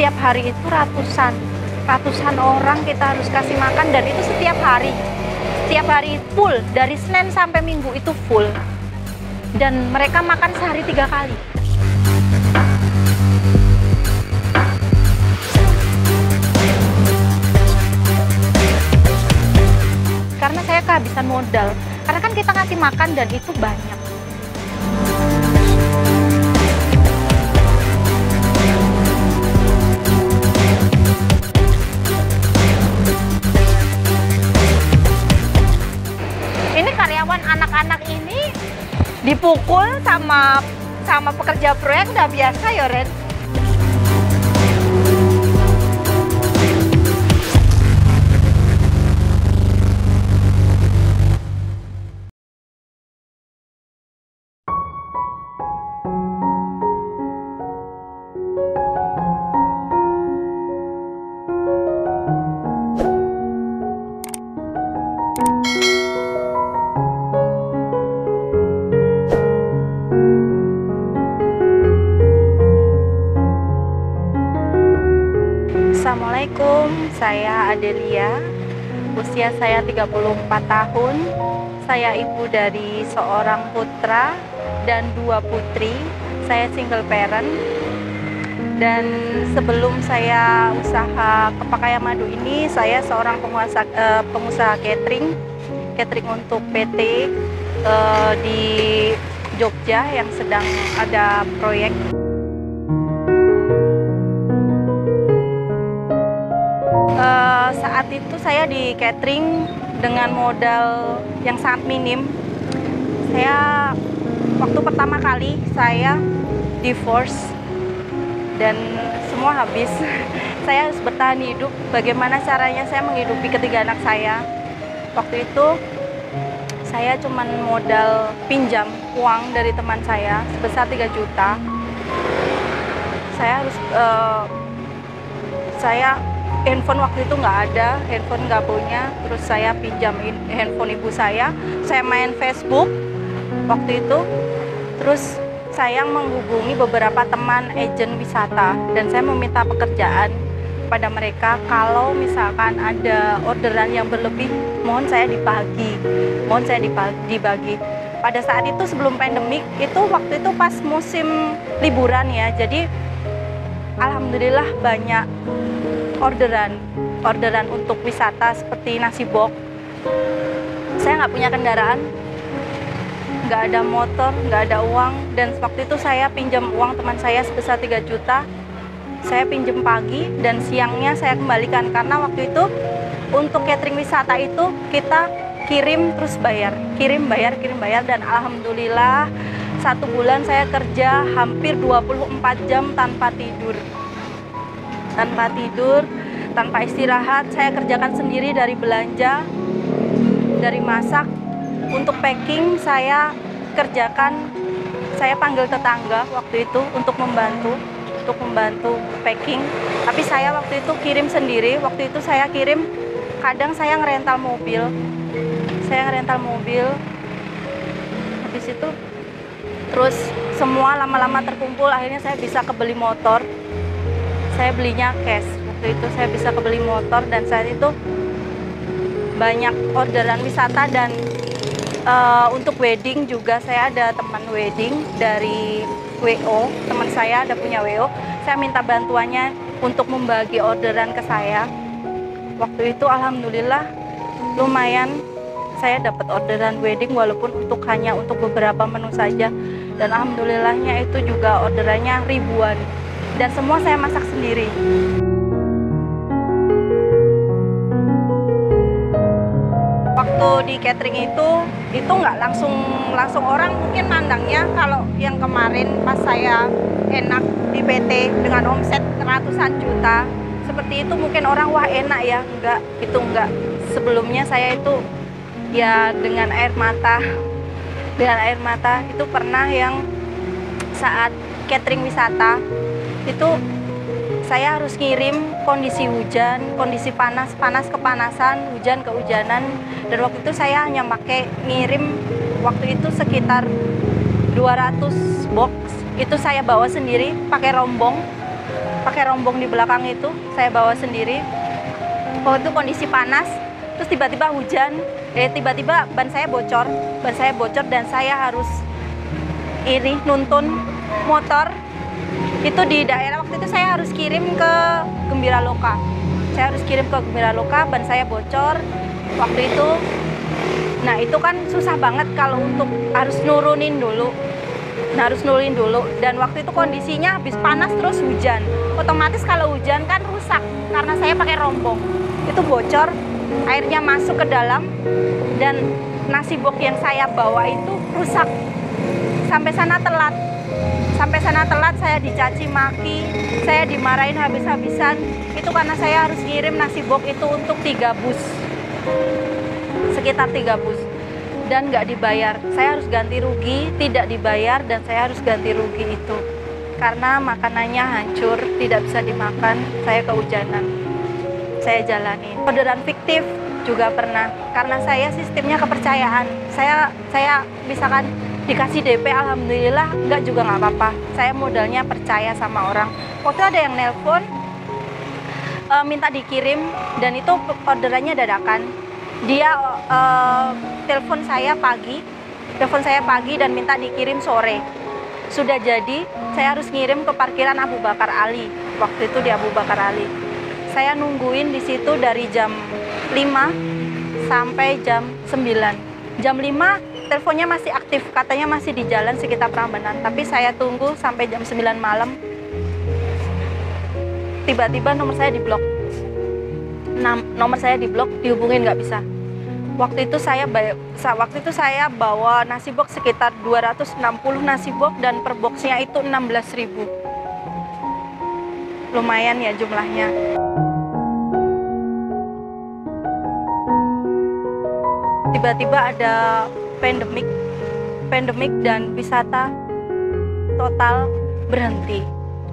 setiap hari itu ratusan orang kita harus kasih makan, dan itu setiap hari full, dari Senin sampai Minggu itu full, dan mereka makan sehari 3 kali. Karena saya kehabisan modal, karena kan kita ngasih makan dan itu banyak. Ini karyawan anak-anak ini dipukul sama pekerja proyek udah biasa ya, Ren. Assalamualaikum, saya Adelia, usia saya 34 tahun, saya ibu dari seorang putra dan 2 putri, saya single parent, dan sebelum saya usaha Kepakaya Madu ini, saya seorang pengusaha catering untuk PT di Jogja yang sedang ada proyek. Saat itu saya di catering dengan modal yang sangat minim. Saya waktu pertama kali saya divorce dan semua habis. Saya harus bertahan hidup. Bagaimana caranya saya menghidupi ketiga anak saya? Waktu itu saya cuma modal pinjam uang dari teman saya sebesar 3 juta. Saya harus handphone waktu itu nggak ada, handphone nggak punya, terus saya pinjamin handphone ibu saya main Facebook waktu itu, terus saya menghubungi beberapa teman agen wisata, dan saya meminta pekerjaan pada mereka kalau misalkan ada orderan yang berlebih, mohon saya dibagi. Pada saat itu sebelum pandemik, itu waktu itu pas musim liburan ya, jadi alhamdulillah banyak orderan untuk wisata seperti nasi box. Saya nggak punya kendaraan, nggak ada motor, nggak ada uang, dan waktu itu saya pinjam uang teman saya sebesar 3 juta. Saya pinjam pagi dan siangnya saya kembalikan, karena waktu itu untuk catering wisata itu kita kirim terus bayar, kirim bayar, dan alhamdulillah 1 bulan saya kerja hampir 24 jam tanpa tidur, tanpa istirahat. Saya kerjakan sendiri, dari belanja, dari masak, untuk packing saya kerjakan. Saya panggil tetangga waktu itu untuk membantu packing. Tapi saya waktu itu kirim sendiri. Waktu itu saya kirim, kadang saya ngerental mobil. Habis itu terus semua lama-lama terkumpul, akhirnya saya bisa kebeli motor. Saya belinya cash. Waktu itu saya bisa kebeli motor, dan saat itu banyak orderan wisata, dan untuk wedding juga saya ada teman wedding dari WO, teman saya ada punya WO. Saya minta bantuannya untuk membagi orderan ke saya. Waktu itu alhamdulillah lumayan, saya dapat orderan wedding walaupun hanya untuk beberapa menu saja, dan alhamdulillahnya itu juga orderannya ribuan, dan semua saya masak sendiri. Waktu di catering itu nggak langsung orang mungkin mandangnya, kalau yang kemarin pas saya enak di PT dengan omset ratusan juta seperti itu, mungkin orang wah enak ya. Enggak. Sebelumnya saya itu ya dengan air mata itu pernah yang saat catering wisata itu saya harus ngirim kondisi hujan, kondisi panas kepanasan, hujan kehujanan, dan waktu itu saya hanya ngirim waktu itu sekitar 200 box. Itu saya bawa sendiri pakai rombong pakai rombong di belakang itu, saya bawa sendiri. Waktu itu kondisi panas, terus tiba-tiba hujan, tiba-tiba ban saya bocor dan saya harus nuntun motor itu di daerah. Waktu itu saya harus kirim ke Gembira Loka. Ban saya bocor waktu itu. Nah itu kan susah banget kalau untuk harus nurunin dulu. Dan waktu itu kondisinya habis panas terus hujan. Otomatis kalau hujan kan rusak karena saya pakai rombong. Itu bocor, airnya masuk ke dalam dan nasi box yang saya bawa itu rusak. Sampai sana telat, saya dicaci maki, saya dimarahin habis-habisan. Itu karena saya harus ngirim nasi box itu untuk 3 bus, sekitar 3 bus, dan nggak dibayar. Saya harus ganti rugi, tidak dibayar, dan saya harus ganti rugi itu karena makanannya hancur, tidak bisa dimakan. Saya kehujanan, saya jalani. Orderan fiktif juga pernah, karena saya sistemnya kepercayaan. Saya misalkan dikasih DP, alhamdulillah, enggak juga nggak apa-apa. Saya modalnya percaya sama orang. Waktu ada yang nelpon minta dikirim, dan itu orderannya dadakan. Dia telepon saya pagi dan minta dikirim sore. Sudah jadi, saya harus ngirim ke parkiran Abu Bakar Ali. Waktu itu di Abu Bakar Ali. Saya nungguin di situ dari jam 5 sampai jam 9. Jam 5 teleponnya masih aktif, katanya masih di jalan sekitar Prambanan, tapi saya tunggu sampai jam 9 malam. Tiba-tiba nomor saya diblok. Dihubungin nggak bisa. Waktu itu saya bawa nasi box sekitar 260 nasi box, dan per boxnya itu 16.000. Lumayan ya jumlahnya. Tiba-tiba ada pandemik dan wisata total berhenti.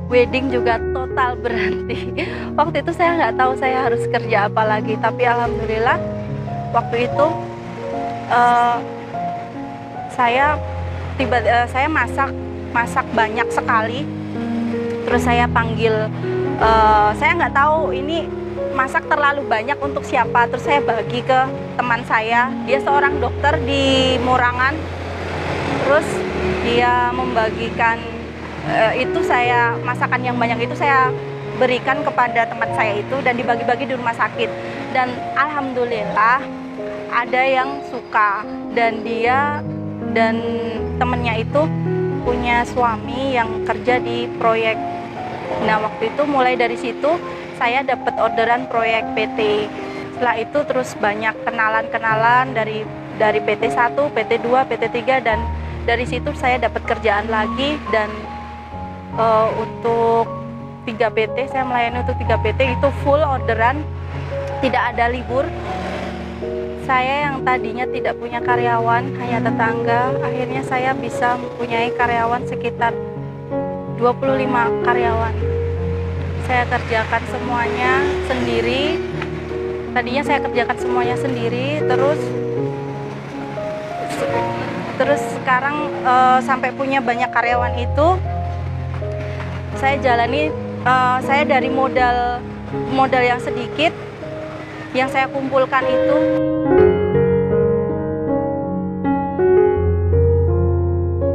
Wedding juga total berhenti. Waktu itu saya nggak tahu saya harus kerja apa lagi, tapi alhamdulillah waktu itu saya masak banyak sekali. Terus saya panggil, saya nggak tahu ini masak terlalu banyak untuk siapa. Terus saya bagi ke teman saya, dia seorang dokter di Morangan. Terus dia membagikan itu, saya masakan yang banyak itu saya berikan kepada teman saya itu, dan dibagi-bagi di rumah sakit. Dan alhamdulillah ada yang suka, dan dia dan temennya itu punya suami yang kerja di proyek. Nah waktu itu mulai dari situ saya dapat orderan proyek PT. Setelah itu terus banyak kenalan dari PT 1, PT 2, PT 3, dan dari situ saya dapat kerjaan lagi. Dan untuk 3 PT, saya melayani untuk 3 PT itu full orderan, tidak ada libur. Saya yang tadinya tidak punya karyawan, hanya tetangga, akhirnya saya bisa mempunyai karyawan sekitar 25 karyawan. Saya kerjakan semuanya sendiri. Tadinya saya kerjakan semuanya sendiri, terus sekarang sampai punya banyak karyawan itu saya jalani. Saya dari modal yang sedikit yang saya kumpulkan itu,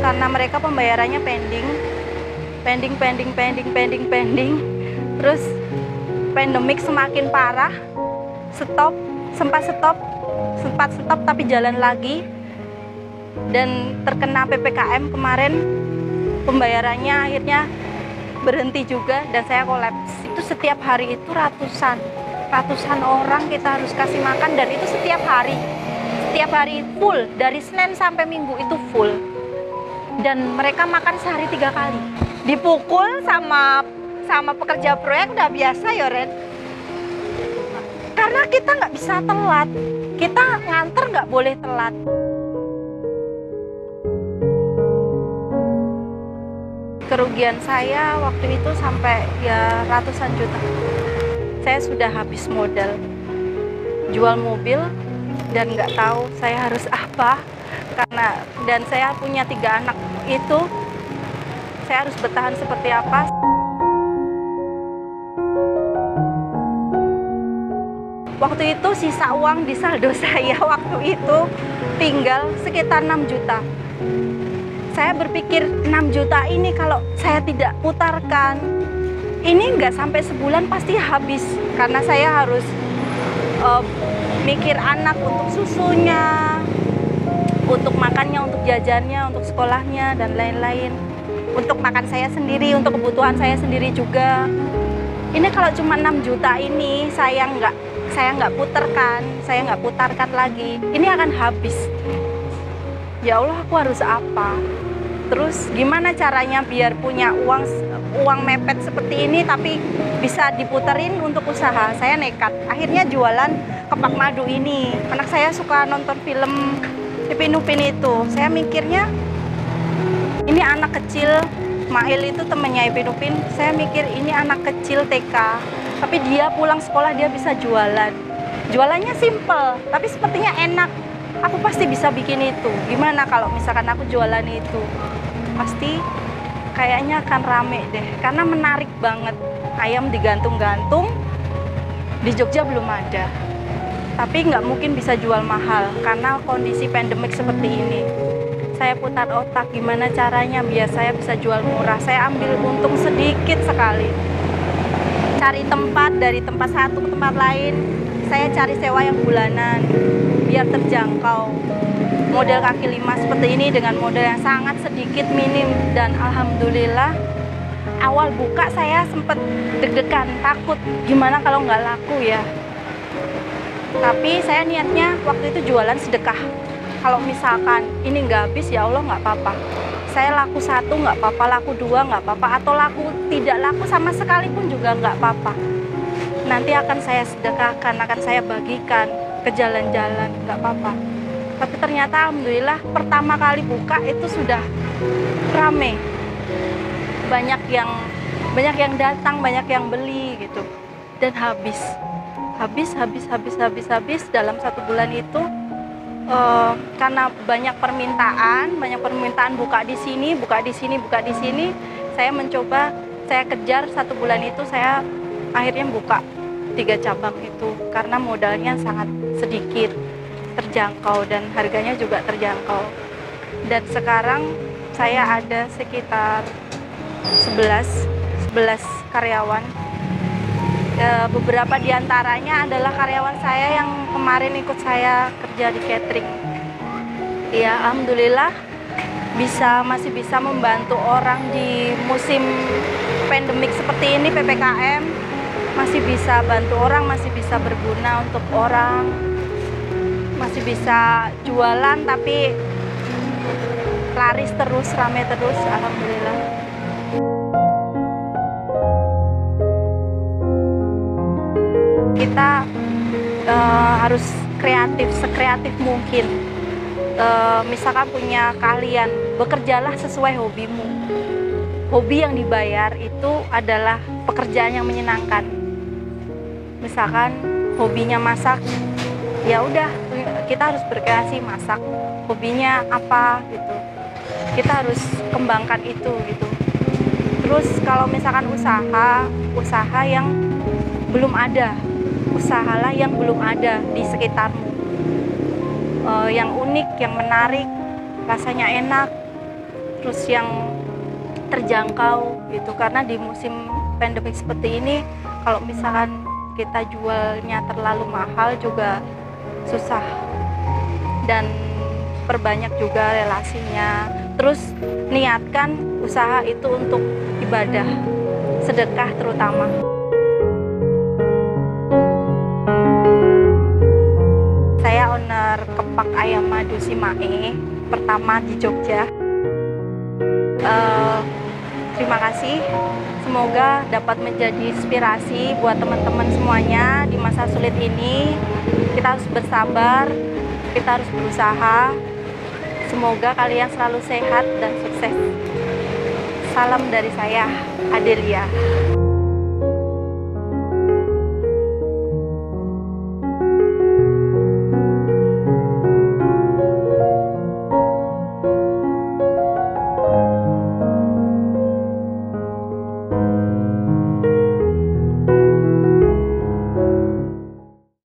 karena mereka pembayarannya pending. Terus pandemik semakin parah, sempat stop tapi jalan lagi, dan terkena PPKM kemarin, pembayarannya akhirnya berhenti juga, dan saya kolaps. Itu setiap hari itu ratusan orang kita harus kasih makan, dan itu setiap hari full, dari Senin sampai Minggu itu full, dan mereka makan sehari 3 kali. Dipukul sama pekerja proyek udah biasa ya, Ren. Karena kita nggak bisa telat, kita nganter nggak boleh telat. Kerugian saya waktu itu sampai ya ratusan juta. Saya sudah habis modal, jual mobil, dan nggak tahu saya harus apa, dan saya punya 3 anak itu, saya harus bertahan seperti apa. Waktu itu sisa uang di saldo saya waktu itu tinggal sekitar 6 juta. Saya berpikir 6 juta ini kalau saya tidak putarkan, ini nggak sampai sebulan pasti habis. Karena saya harus mikir anak untuk susunya, untuk makannya, untuk jajannya, untuk sekolahnya, dan lain-lain. Untuk makan saya sendiri, untuk kebutuhan saya sendiri juga. Ini kalau cuma 6 juta ini saya nggak putarkan lagi, ini akan habis. Ya Allah, aku harus apa? Terus gimana caranya biar punya uang mepet seperti ini tapi bisa diputerin untuk usaha? Saya nekat, akhirnya jualan kepak madu ini. Anak saya suka nonton film Ipin Upin itu. Saya mikirnya ini anak kecil, Mail itu temennya Ipin Upin. Saya mikir ini anak kecil TK, tapi dia pulang sekolah dia bisa jualan. Jualannya simple, tapi sepertinya enak. Aku pasti bisa bikin itu. Gimana kalau misalkan aku jualan itu? Pasti kayaknya akan rame deh, karena menarik banget. Ayam digantung-gantung, di Jogja belum ada. Tapi nggak mungkin bisa jual mahal, karena kondisi pandemik seperti ini. Saya putar otak gimana caranya biar saya bisa jual murah. Saya ambil untung sedikit sekali. Cari tempat, dari tempat satu ke tempat lain. Saya cari sewa yang bulanan, biar terjangkau. Model kaki lima seperti ini dengan modal yang sangat sedikit, minim. Dan alhamdulillah, awal buka saya sempat deg-degan, takut gimana kalau nggak laku ya. Tapi saya niatnya waktu itu jualan sedekah. Kalau misalkan ini nggak habis, ya Allah nggak apa-apa. Saya laku 1 nggak apa-apa, laku 2 nggak apa-apa, atau laku tidak laku sama sekali pun juga nggak apa-apa. Nanti akan saya sedekahkan, akan saya bagikan ke jalan-jalan, nggak apa-apa. Tapi ternyata alhamdulillah pertama kali buka itu sudah rame. Banyak yang datang, banyak yang beli gitu. Dan habis dalam 1 bulan itu. Karena banyak permintaan buka di sini, saya mencoba, saya kejar 1 bulan itu, saya akhirnya buka 3 cabang itu karena modalnya sangat sedikit, terjangkau, dan harganya juga terjangkau. Dan sekarang saya ada sekitar 11 karyawan. Beberapa diantaranya adalah karyawan saya yang kemarin ikut saya kerja di catering. Ya, alhamdulillah masih bisa membantu orang di musim pandemik seperti ini, PPKM. Masih bisa bantu orang, masih bisa berguna untuk orang, masih bisa jualan tapi laris terus, rame terus, alhamdulillah. Kita harus sekreatif mungkin. Misalkan punya keahlian, bekerjalah sesuai hobimu. Hobi yang dibayar itu adalah pekerjaan yang menyenangkan. Misalkan hobinya masak, ya udah kita harus berkreasi masak. Hobinya apa gitu, kita harus kembangkan itu gitu. Terus kalau misalkan usaha yang belum ada, usahalah yang belum ada di sekitarmu, yang unik, yang menarik, rasanya enak, terus yang terjangkau gitu. Karena di musim pandemik seperti ini, kalau misalkan kita jualnya terlalu mahal juga susah, dan perbanyak juga relasinya. Terus niatkan usaha itu untuk ibadah, sedekah terutama. Saya owner kepak ayam madu Simae pertama di Jogja. Terima kasih, semoga dapat menjadi inspirasi buat teman-teman semuanya di masa sulit ini. Kita harus bersabar, kita harus berusaha. Semoga kalian selalu sehat dan sukses. Salam dari saya, Adelia.